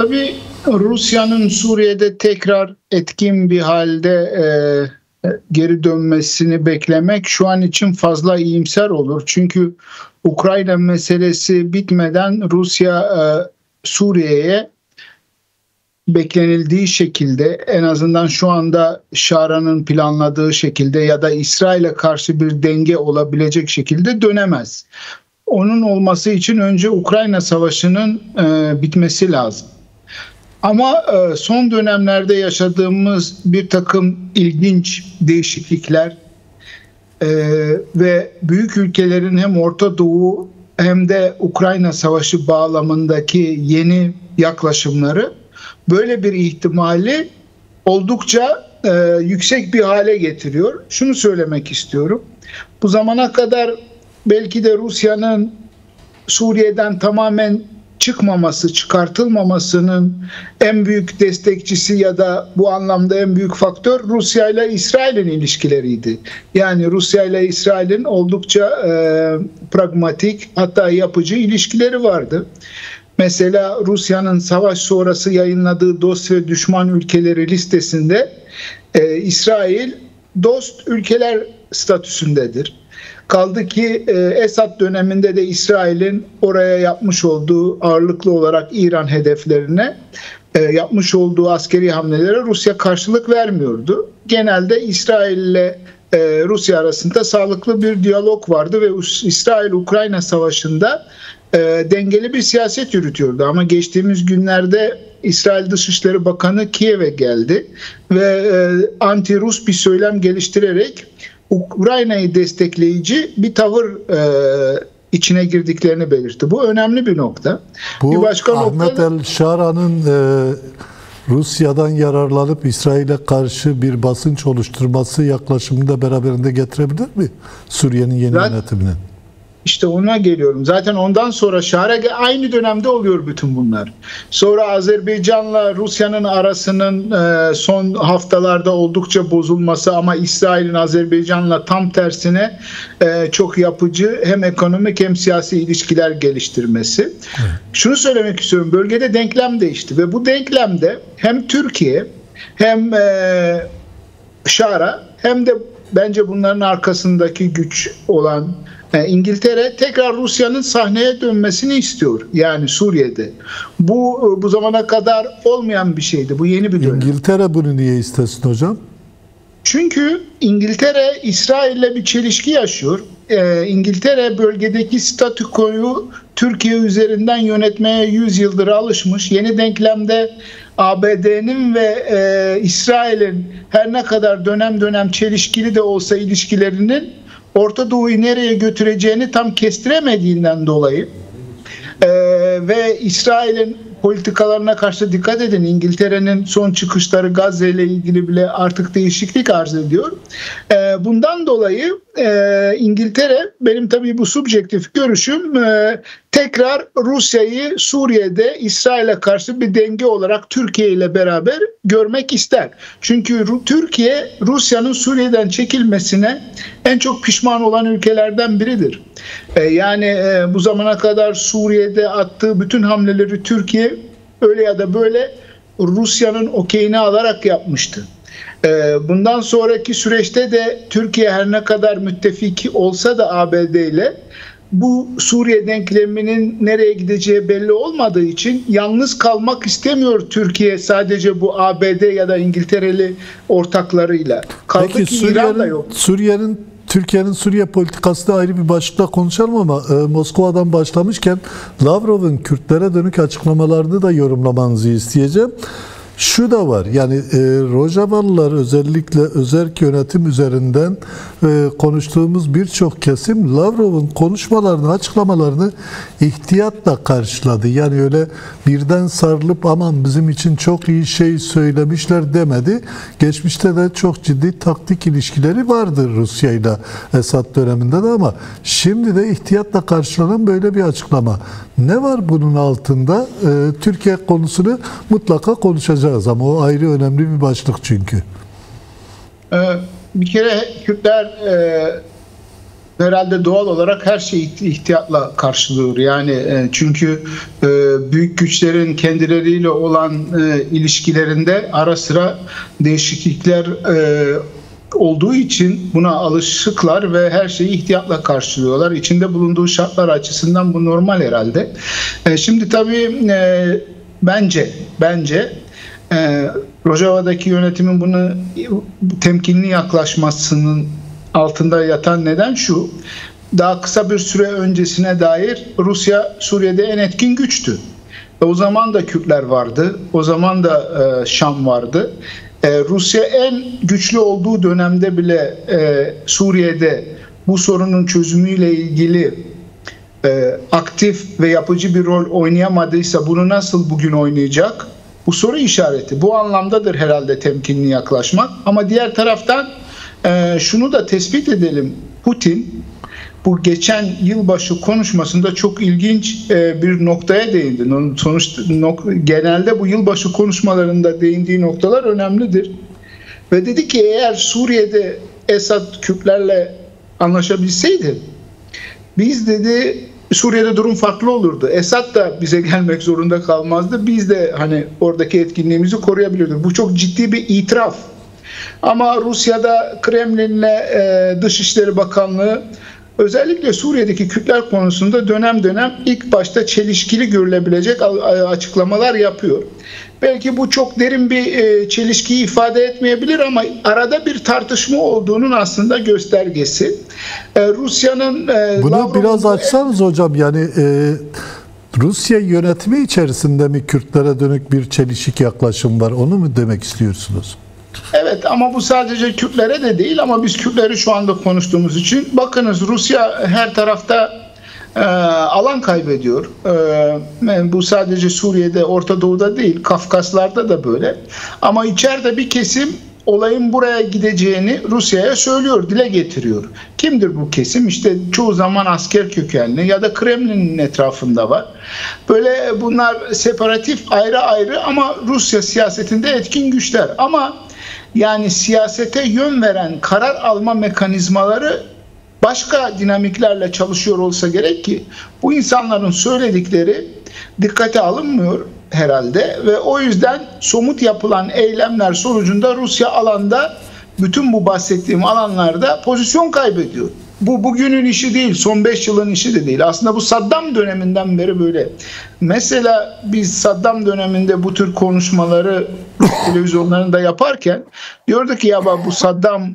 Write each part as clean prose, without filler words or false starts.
Tabii Rusya'nın Suriye'de tekrar etkin bir halde geri dönmesini beklemek şu an için fazla iyimser olur. Çünkü Ukrayna meselesi bitmeden Rusya Suriye'ye beklenildiği şekilde, en azından şu anda Şara'nın planladığı şekilde ya da İsrail'e karşı bir denge olabilecek şekilde dönemez. Onun olması için önce Ukrayna Savaşı'nın bitmesi lazım. Ama son dönemlerde yaşadığımız bir takım ilginç değişiklikler ve büyük ülkelerin hem Orta Doğu hem de Ukrayna Savaşı bağlamındaki yeni yaklaşımları böyle bir ihtimali oldukça yüksek bir hale getiriyor. Şunu söylemek istiyorum. Bu zamana kadar belki de Rusya'nın Suriye'den tamamen çıkartılmamasının en büyük destekçisi ya da bu anlamda en büyük faktör Rusya ile İsrail'in ilişkileriydi. Yani Rusya ile İsrail'in oldukça pragmatik, hatta yapıcı ilişkileri vardı. Mesela Rusya'nın savaş sonrası yayınladığı dost ve düşman ülkeleri listesinde İsrail dost ülkeler statüsündedir. Kaldı ki Esad döneminde de İsrail'in oraya yapmış olduğu ağırlıklı olarak İran hedeflerine yapmış olduğu askeri hamlelere Rusya karşılık vermiyordu. Genelde İsrail ile Rusya arasında sağlıklı bir diyalog vardı ve İsrail-Ukrayna savaşında dengeli bir siyaset yürütüyordu. Ama geçtiğimiz günlerde İsrail Dışişleri Bakanı Kiev'e geldi ve anti-Rus bir söylem geliştirerek Ukrayna'yı destekleyici bir tavır içine girdiklerini belirtti. Bu önemli bir nokta. Bu bir başka Ahmet El-Şara'nın Rusya'dan yararlanıp İsrail'e karşı bir basınç oluşturması yaklaşımını da beraberinde getirebilir mi Suriye'nin yeni yönetimine? İşte ona geliyorum. Zaten ondan sonra aynı dönemde oluyor bütün bunlar. Sonra Azerbaycan'la Rusya'nın arasının son haftalarda oldukça bozulması ama İsrail'in Azerbaycan'la tam tersine çok yapıcı hem ekonomik hem siyasi ilişkiler geliştirmesi. Evet. Şunu söylemek istiyorum. Bölgede denklem değişti ve bu denklemde hem Türkiye hem Şara hem de bence bunların arkasındaki güç olan İngiltere tekrar Rusya'nın sahneye dönmesini istiyor. Yani Suriye'de. Bu zamana kadar olmayan bir şeydi. Bu yeni bir dönem. İngiltere bunu niye istesin hocam? Çünkü İngiltere İsrail'le bir çelişki yaşıyor. İngiltere bölgedeki statükoyu Türkiye üzerinden yönetmeye 100 yıldır alışmış. Yeni denklemde ABD'nin ve İsrail'in her ne kadar dönem dönem çelişkili de olsa ilişkilerinin Orta Doğu'yu nereye götüreceğini tam kestiremediğinden dolayı ve İsrail'in politikalarına karşı dikkat edin. İngiltere'nin son çıkışları Gazze ile ilgili bile artık değişiklik arz ediyor. Bundan dolayı İngiltere, benim tabii bu subjektif görüşüm, tekrar Rusya'yı Suriye'de İsrail'e karşı bir denge olarak Türkiye ile beraber görmek ister. Çünkü Türkiye Rusya'nın Suriye'den çekilmesine en çok pişman olan ülkelerden biridir. Yani bu zamana kadar Suriye'de attığı bütün hamleleri Türkiye öyle ya da böyle Rusya'nın okeyini alarak yapmıştı. Bundan sonraki süreçte de Türkiye her ne kadar müttefik olsa da ABD ile bu Suriye denkleminin nereye gideceği belli olmadığı için yalnız kalmak istemiyor Türkiye sadece bu ABD ya da İngiltereli ortaklarıyla. Kaldı Peki ki İran da yok. Türkiye'nin Suriye politikası da ayrı bir başlıkla konuşalım ama Moskova'dan başlamışken Lavrov'un Kürtlere dönük açıklamalarını da yorumlamanızı isteyeceğim. Şu da var, yani Rojavalılar özellikle özerk yönetim üzerinden konuştuğumuz birçok kesim Lavrov'un konuşmalarını, açıklamalarını ihtiyatla karşıladı. Yani öyle birden sarılıp aman bizim için çok iyi şey söylemişler demedi. Geçmişte de çok ciddi taktik ilişkileri vardır Rusya ile Esad döneminde de ama şimdi de ihtiyatla karşılanan böyle bir açıklama. Ne var bunun altında? Türkiye konusunu mutlaka konuşacağız ama o ayrı önemli bir başlık çünkü. Bir kere Kürtler herhalde doğal olarak her şeyi ihtiyatla karşılıyor. Yani çünkü büyük güçlerin kendileriyle olan ilişkilerinde ara sıra değişiklikler olduğu için buna alışıklar ve her şeyi ihtiyatla karşılıyorlar. İçinde bulunduğu şartlar açısından bu normal herhalde. Şimdi tabii bence Rojava'daki yönetimin bunu temkinli yaklaşmasının altında yatan neden şu: daha kısa bir süre öncesine dair Rusya Suriye'de en etkin güçtü. O zaman da Kürtler vardı, o zaman da Şam vardı. Rusya en güçlü olduğu dönemde bile Suriye'de bu sorunun çözümüyle ilgili aktif ve yapıcı bir rol oynayamadıysa bunu nasıl bugün oynayacak? Bu soru işareti. Bu anlamdadır herhalde temkinli yaklaşmak. Ama diğer taraftan şunu da tespit edelim. Putin bu geçen yılbaşı konuşmasında çok ilginç bir noktaya değindi. Sonuçta genelde bu yılbaşı konuşmalarında değindiği noktalar önemlidir. Ve dedi ki eğer Suriye'de Esad Kürtlerle anlaşabilseydi, biz dedi Suriye'de durum farklı olurdu. Esad da bize gelmek zorunda kalmazdı. Biz de hani oradaki etkinliğimizi koruyabilirdik. Bu çok ciddi bir itiraf. Ama Rusya'da Kremlin'le Dışişleri Bakanlığı özellikle Suriye'deki Kürtler konusunda dönem dönem ilk başta çelişkili görülebilecek açıklamalar yapıyor. Belki bu çok derin bir çelişkiyi ifade etmeyebilir ama arada bir tartışma olduğunun aslında göstergesi. Rusya'nın... Bunu biraz açsanız hocam, yani Rusya yönetimi içerisinde mi Kürtlere dönük bir çelişik yaklaşım var? Onu mu demek istiyorsunuz? Evet, ama bu sadece Kürtlere de değil, ama biz Kürtleri şu anda konuştuğumuz için bakınız, Rusya her tarafta alan kaybediyor. Bu sadece Suriye'de, Orta Doğu'da değil, Kafkaslar'da da böyle. Ama içeride bir kesim olayın buraya gideceğini Rusya'ya söylüyor, dile getiriyor. Kimdir bu kesim? İşte çoğu zaman asker kökenli ya da Kremlin'in etrafında var. Böyle bunlar separatif, ayrı ayrı ama Rusya siyasetinde etkin güçler. Ama yani siyasete yön veren karar alma mekanizmaları başka dinamiklerle çalışıyor olsa gerek ki bu insanların söyledikleri dikkate alınmıyor herhalde ve o yüzden somut yapılan eylemler sonucunda Rusya alanda, bütün bu bahsettiğim alanlarda pozisyon kaybediyor. Bu bugünün işi değil, son 5 yılın işi de değil. Aslında bu Saddam döneminden beri böyle. Mesela biz Saddam döneminde bu tür konuşmaları televizyonlarında yaparken diyorduk ki ya bu Saddam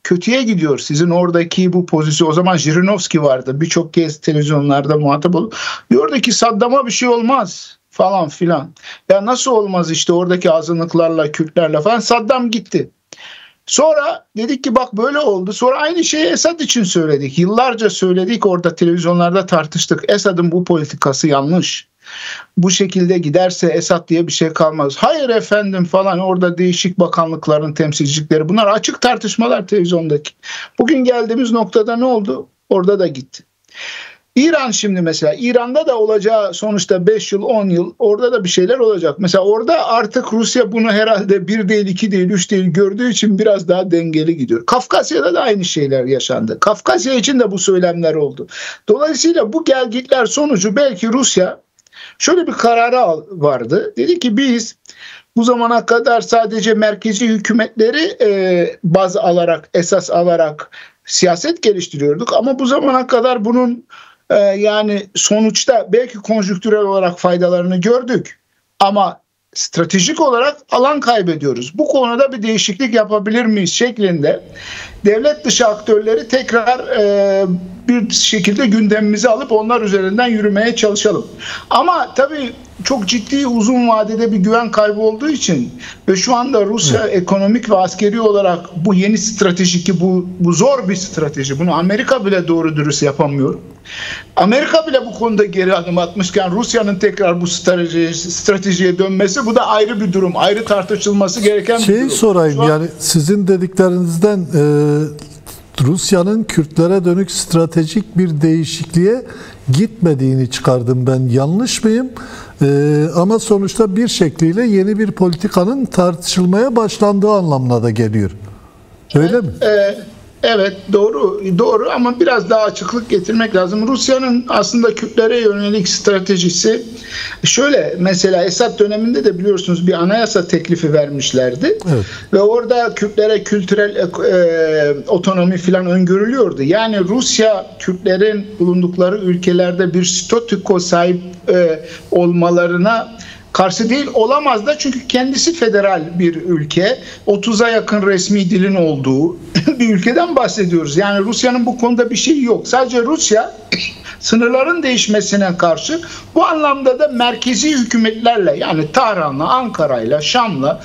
kötüye gidiyor. Sizin oradaki bu pozisyon, o zaman Jirinovski vardı. Birçok kez televizyonlarda muhatap oldu. Diyordu ki Saddam'a bir şey olmaz falan filan. Ya nasıl olmaz, işte oradaki azınlıklarla, Kürtlerle falan. Saddam gitti. Sonra dedik ki bak böyle oldu. Sonra aynı şeyi Esad için söyledik. Yıllarca söyledik, orada televizyonlarda tartıştık. Esad'ın bu politikası yanlış. Bu şekilde giderse Esad diye bir şey kalmaz. Hayır efendim falan, orada değişik bakanlıkların temsilcilikleri. Bunlar açık tartışmalar televizyondaki. Bugün geldiğimiz noktada ne oldu? Orada da gitti. İran şimdi mesela, İran'da da olacağı sonuçta 5 yıl 10 yıl orada da bir şeyler olacak. Mesela orada artık Rusya bunu herhalde 1 değil 2 değil 3 değil gördüğü için biraz daha dengeli gidiyor. Kafkasya'da da aynı şeyler yaşandı. Kafkasya için de bu söylemler oldu. Dolayısıyla bu gelgitler sonucu belki Rusya şöyle bir karara vardı. Dedi ki biz bu zamana kadar sadece merkezi hükümetleri baz alarak, esas alarak siyaset geliştiriyorduk. Ama bu zamana kadar bunun yani sonuçta belki konjüktürel olarak faydalarını gördük. Ama stratejik olarak alan kaybediyoruz. Bu konuda bir değişiklik yapabilir miyiz şeklinde devlet dışı aktörleri tekrar bir şekilde gündemimize alıp onlar üzerinden yürümeye çalışalım. Ama tabii çok ciddi, uzun vadede bir güven kaybı olduğu için ve şu anda Rusya ekonomik ve askeri olarak bu yeni strateji, ki bu zor bir strateji. Bunu Amerika bile doğru dürüst yapamıyor. Amerika bile bu konuda geri adım atmışken Rusya'nın tekrar bu stratejiye dönmesi, bu da ayrı bir durum. Ayrı tartışılması gereken bir durum. Sorayım, yani sizin dediklerinizden Rusya'nın Kürtlere dönük stratejik bir değişikliğe gitmediğini çıkardım ben. Yanlış mıyım? Ama sonuçta bir şekliyle yeni bir politikanın tartışılmaya başlandığı anlamına da geliyor. Öyle mi? Evet, doğru ama biraz daha açıklık getirmek lazım. Rusya'nın aslında Kürtlere yönelik stratejisi şöyle, mesela Esad döneminde de biliyorsunuz bir anayasa teklifi vermişlerdi. Evet. Ve orada Kürtlere kültürel otonomi falan öngörülüyordu. Yani Rusya Kürtlerin bulundukları ülkelerde bir statüko sahip olmalarına karşı değil, olamaz da, çünkü kendisi federal bir ülke. 30'a yakın resmi dilin olduğu bir ülkeden bahsediyoruz. Yani Rusya'nın bu konuda bir şeyi yok. Sadece Rusya sınırların değişmesine karşı bu anlamda da merkezi hükümetlerle, yani Tahran'la, Ankara'yla, Şam'la,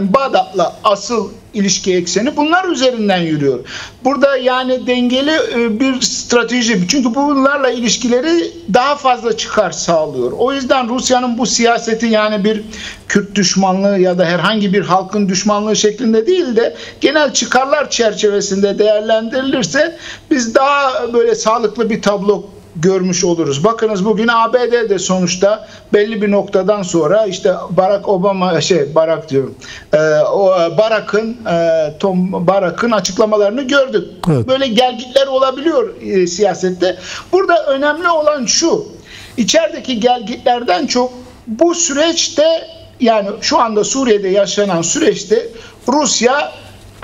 Bağdat'la asıl ilişki ekseni bunlar üzerinden yürüyor. Burada yani dengeli bir strateji. Çünkü bunlarla ilişkileri daha fazla çıkar sağlıyor. O yüzden Rusya'nın bu siyaseti, yani bir Kürt düşmanlığı ya da herhangi bir halkın düşmanlığı şeklinde değil de genel çıkarlar çerçevesinde değerlendirilirse biz daha böyle sağlıklı bir tablo görmüş oluruz. Bakınız bugün ABD de sonuçta belli bir noktadan sonra işte Tom Barak'ın açıklamalarını gördük. Evet. Böyle gelgitler olabiliyor siyasette. Burada önemli olan şu: içerideki gelgitlerden çok bu süreçte, yani şu anda Suriye'de yaşanan süreçte Rusya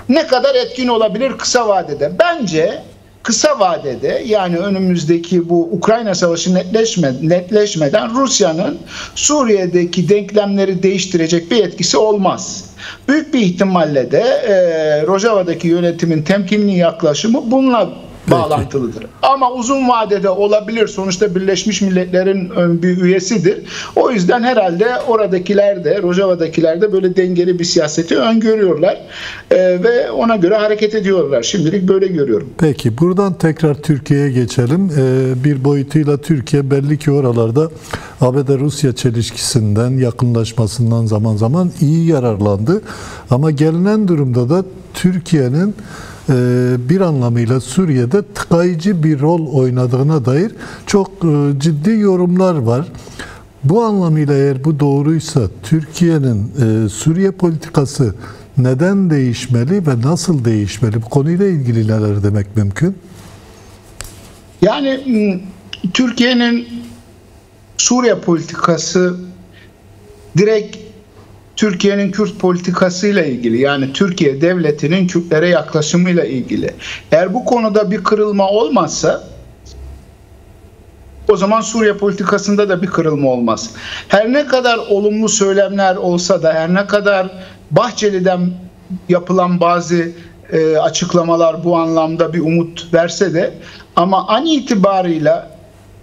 ne kadar etkin olabilir kısa vadede? Bence kısa vadede, yani önümüzdeki bu Ukrayna Savaşı netleşmeden Rusya'nın Suriye'deki denklemleri değiştirecek bir etkisi olmaz. Büyük bir ihtimalle de Rojava'daki yönetimin temkinli yaklaşımı bununla bağlantılıdır. Ama uzun vadede olabilir. Sonuçta Birleşmiş Milletler'in bir üyesidir. O yüzden herhalde oradakiler de, Rojava'dakiler de böyle dengeli bir siyaseti öngörüyorlar ve ona göre hareket ediyorlar. Şimdilik böyle görüyorum. Peki, buradan tekrar Türkiye'ye geçelim. Bir boyutuyla Türkiye belli ki oralarda ABD-Rusya çelişkisinden, yakınlaşmasından zaman zaman iyi yararlandı. Ama gelinen durumda da Türkiye'nin bir anlamıyla Suriye'de tıkayıcı bir rol oynadığına dair çok ciddi yorumlar var. Bu anlamıyla eğer bu doğruysa Türkiye'nin Suriye politikası neden değişmeli ve nasıl değişmeli? Bu konuyla ilgili neler demek mümkün? Yani Türkiye'nin Suriye politikası direkt Türkiye'nin Kürt politikasıyla ilgili, yani Türkiye devletinin Kürtlere yaklaşımıyla ilgili. Eğer bu konuda bir kırılma olmazsa o zaman Suriye politikasında da bir kırılma olmaz. Her ne kadar olumlu söylemler olsa da, her ne kadar Bahçeli'den yapılan bazı açıklamalar bu anlamda bir umut verse de, ama an itibarıyla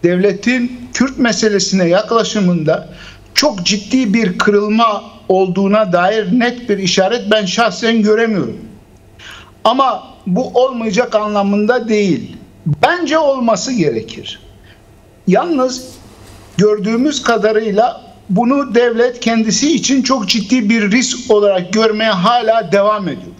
devletin Kürt meselesine yaklaşımında çok ciddi bir kırılma olduğuna dair net bir işaret ben şahsen göremiyorum. Ama bu olmayacak anlamında değil. Bence olması gerekir. Yalnız gördüğümüz kadarıyla bunu devlet kendisi için çok ciddi bir risk olarak görmeye hala devam ediyor.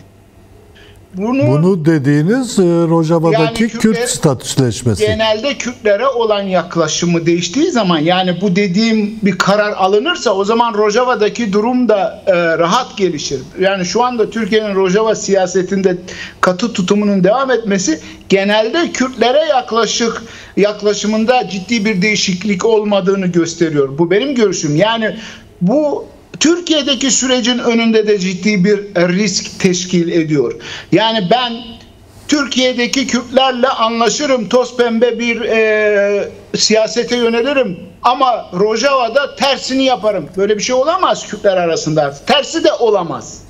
Bunu dediğiniz Rojava'daki yani Kürt statüsleşmesi. Genelde Kürtlere olan yaklaşımı değiştiği zaman, yani bu dediğim bir karar alınırsa, o zaman Rojava'daki durum da rahat gelişir. Yani şu anda Türkiye'nin Rojava siyasetinde katı tutumunun devam etmesi genelde Kürtlere yaklaşımında ciddi bir değişiklik olmadığını gösteriyor. Bu benim görüşüm. Yani bu Türkiye'deki sürecin önünde de ciddi bir risk teşkil ediyor. Yani ben Türkiye'deki Kürtlerle anlaşırım, toz pembe bir siyasete yönelirim ama Rojava'da tersini yaparım. Böyle bir şey olamaz Kürtler arasında. Tersi de olamaz.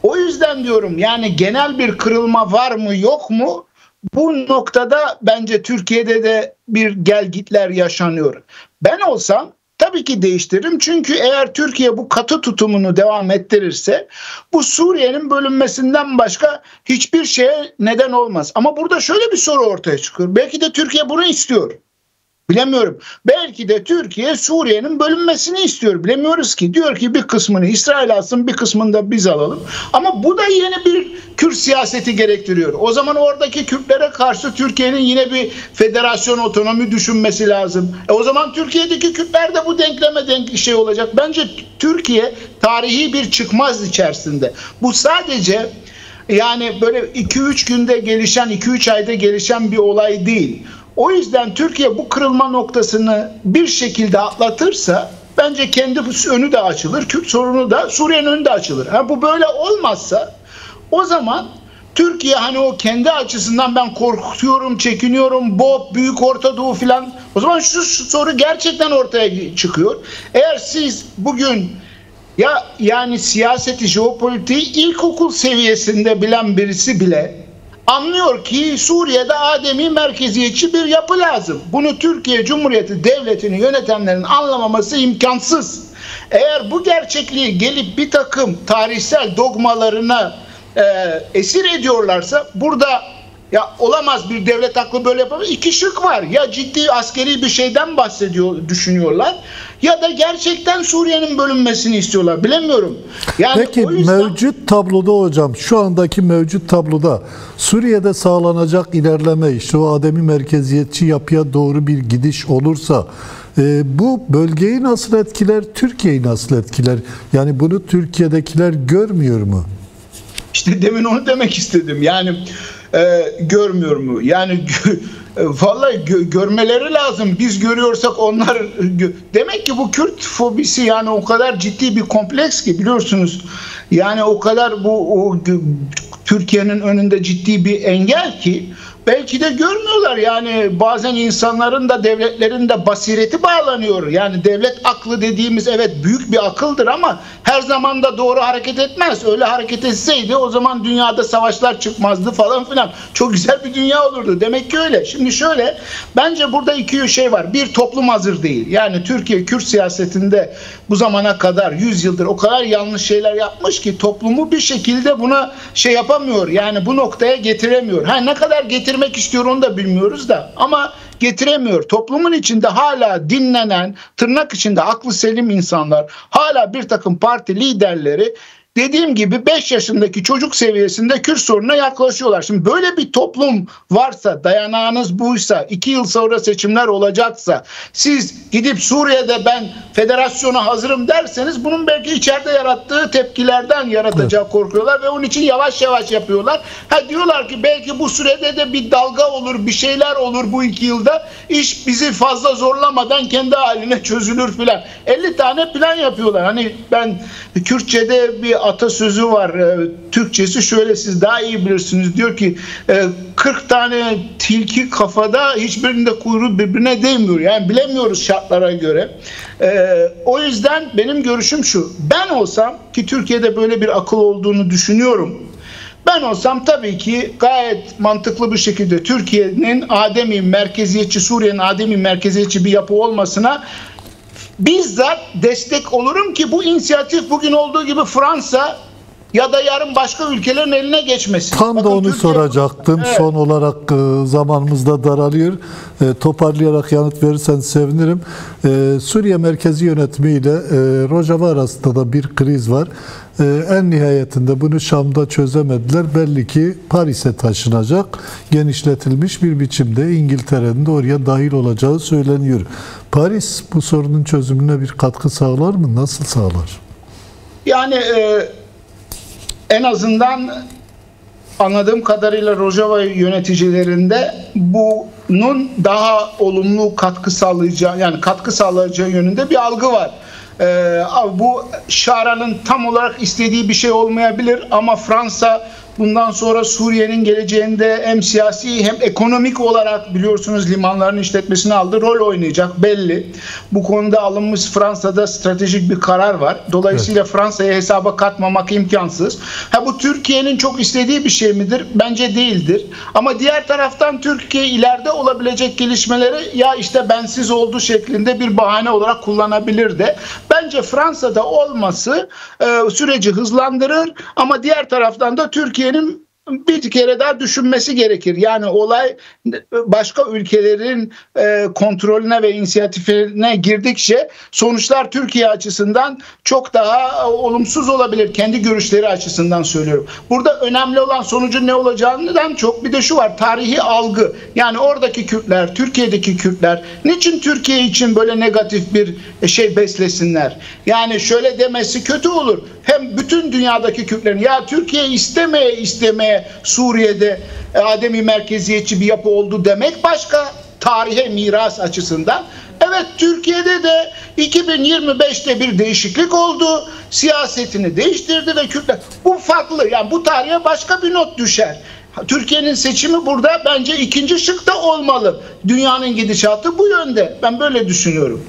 O yüzden diyorum, yani genel bir kırılma var mı yok mu? Bu noktada bence Türkiye'de de bir gelgitler yaşanıyor. Ben olsam tabii ki değiştiririm. Çünkü eğer Türkiye bu katı tutumunu devam ettirirse bu Suriye'nin bölünmesinden başka hiçbir şeye neden olmaz. Ama burada şöyle bir soru ortaya çıkıyor. Belki de Türkiye bunu istiyor. Bilemiyorum. Belki de Türkiye Suriye'nin bölünmesini istiyor. Bilemiyoruz ki. Diyor ki bir kısmını İsrail alsın, bir kısmını da biz alalım. Ama bu da yeni bir Kürt siyaseti gerektiriyor. O zaman oradaki Kürtlere karşı Türkiye'nin yine bir federasyon otonomi düşünmesi lazım. O zaman Türkiye'deki Kürtler de bu denkleme denk olacak. Bence Türkiye tarihi bir çıkmaz içerisinde. Bu sadece Yani böyle 2-3 günde gelişen, 2-3 ayda gelişen bir olay değil. O yüzden Türkiye bu kırılma noktasını bir şekilde atlatırsa bence kendi önü de açılır. Kürt sorunu da, Suriye'nin önü de açılır. Ha, bu böyle olmazsa o zaman Türkiye hani o kendi açısından ben korkuyorum, çekiniyorum, BOP, Büyük Orta Doğu filan. O zaman şu soru gerçekten ortaya çıkıyor. Eğer siz bugün yani siyaseti, jeopolitiği ilkokul seviyesinde bilen birisi bile anlıyor ki Suriye'de ademi merkeziyetçi bir yapı lazım. Bunu Türkiye Cumhuriyeti Devleti'ni yönetenlerin anlamaması imkansız. Eğer bu gerçekliği gelip bir takım tarihsel dogmalarına esir ediyorlarsa burada ya olamaz, bir devlet aklı böyle yapamaz. İki şık var. Ya ciddi askeri bir şeyden düşünüyorlar ya da gerçekten Suriye'nin bölünmesini istiyorlar. Bilemiyorum. Yani peki o yüzden mevcut tabloda hocam, şu andaki mevcut tabloda Suriye'de sağlanacak ilerleme, işte o ademi merkeziyetçi yapıya doğru bir gidiş olursa bu bölgeyi nasıl etkiler, Türkiye'yi nasıl etkiler? Yani bunu Türkiye'dekiler görmüyor mu? İşte demin onu demek istedim. Yani görmüyor mu? Yani vallahi görmeleri lazım. Biz görüyorsak onlar demek ki bu Kürt fobisi yani o kadar ciddi bir kompleks ki, biliyorsunuz. Yani o kadar bu Türkiye'nin önünde ciddi bir engel ki belki de görmüyorlar. Yani bazen insanların da devletlerin de basireti bağlanıyor. Yani devlet aklı dediğimiz evet büyük bir akıldır ama her zaman da doğru hareket etmez. Öyle hareket etseydi o zaman dünyada savaşlar çıkmazdı falan filan. Çok güzel bir dünya olurdu. Demek ki öyle. Şimdi şöyle, bence burada iki şey var. Bir, toplum hazır değil. Yani Türkiye Kürt siyasetinde bu zamana kadar 100 yıldır o kadar yanlış şeyler yapmış ki toplumu bir şekilde buna şey yapamıyor. Yani bu noktaya getiremiyor. Ne kadar getirmek istiyor onu da bilmiyoruz da ama getiremiyor. Toplumun içinde hala dinlenen, tırnak içinde aklı selim insanlar, hala bir takım parti liderleri dediğim gibi 5 yaşındaki çocuk seviyesinde Kürt sorununa yaklaşıyorlar. Şimdi böyle bir toplum varsa, dayanağınız buysa, 2 yıl sonra seçimler olacaksa, siz gidip Suriye'de ben federasyona hazırım derseniz bunun belki içeride yarattığı tepkilerden yaratacağı korkuyorlar ve onun için yavaş yavaş yapıyorlar. Diyorlar ki belki bu sürede de bir dalga olur, bir şeyler olur bu 2 yılda. İş bizi fazla zorlamadan kendi haline çözülür filan. 50 tane plan yapıyorlar. Hani ben Kürtçe'de bir atasözü var. Türkçesi şöyle, siz daha iyi bilirsiniz. Diyor ki 40 tane tilki kafada, hiçbirinin de kuyruğu birbirine değmiyor. Yani bilemiyoruz şartlara göre. O yüzden benim görüşüm şu. Ben olsam, ki Türkiye'de böyle bir akıl olduğunu düşünüyorum. Ben olsam tabii ki gayet mantıklı bir şekilde Türkiye'nin ademi merkeziyetçi, Suriye'nin ademi merkeziyetçi bir yapı olmasına bizzat destek olurum ki bu inisiyatif bugün olduğu gibi Fransa ya da yarın başka ülkelerin eline geçmesin. Tam da onu Türkiye soracaktım. Evet. Son olarak zamanımız da daralıyor. Toparlayarak yanıt verirsen sevinirim. Suriye merkezi yönetimiyle Rojava arasında da bir kriz var. En nihayetinde bunu Şam'da çözemediler. Belli ki Paris'e taşınacak. Genişletilmiş bir biçimde İngiltere'nin de oraya dahil olacağı söyleniyor. Paris bu sorunun çözümüne bir katkı sağlar mı? Nasıl sağlar? Yani en azından anladığım kadarıyla Rojava yöneticilerinde bunun daha olumlu katkı sağlayacağı yönünde bir algı var. Bu Şara'nın tam olarak istediği bir şey olmayabilir ama Fransa bundan sonra Suriye'nin geleceğinde hem siyasi hem ekonomik olarak biliyorsunuz limanların işletmesini aldı, rol oynayacak belli. Bu konuda alınmış Fransa'da stratejik bir karar var. Dolayısıyla evet, Fransa'ya hesaba katmamak imkansız. Bu Türkiye'nin çok istediği bir şey midir? Bence değildir. Ama diğer taraftan Türkiye ileride olabilecek gelişmeleri ya işte bensiz oldu şeklinde bir bahane olarak kullanabilir de. Bence Fransa'da olması süreci hızlandırır ama diğer taraftan da Türkiye'nin bir kere daha düşünmesi gerekir. Yani olay başka ülkelerin kontrolüne ve inisiyatifine girdikçe sonuçlar Türkiye açısından çok daha olumsuz olabilir. Kendi görüşleri açısından söylüyorum. Burada önemli olan sonucun ne olacağından çok bir de şu var, tarihi algı. Yani oradaki Kürtler, Türkiye'deki Kürtler niçin Türkiye için böyle negatif bir şey beslesinler? Yani şöyle demesi kötü olur. hem bütün dünyadaki Kürtlerin, ya Türkiye istemeye Suriye'de ademi merkeziyetçi bir yapı oldu demek başka, tarihe miras açısından. Evet, Türkiye'de de 2025'te bir değişiklik oldu. Siyasetini değiştirdi ve Kürtler. Bu farklı. Yani bu tarihe başka bir not düşer. Türkiye'nin seçimi burada bence ikinci şıkta olmalı. Dünyanın gidişatı bu yönde. Ben böyle düşünüyorum.